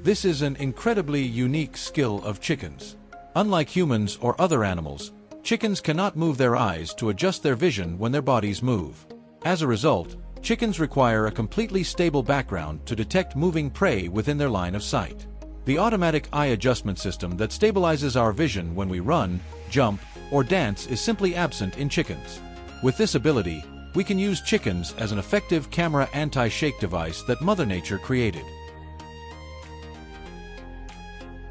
This is an incredibly unique skill of chickens. Unlike humans or other animals, chickens cannot move their eyes to adjust their vision when their bodies move. As a result, chickens require a completely stable background to detect moving prey within their line of sight. The automatic eye adjustment system that stabilizes our vision when we run, jump, or dance is simply absent in chickens. With this ability, we can use chickens as an effective camera anti-shake device that Mother Nature created.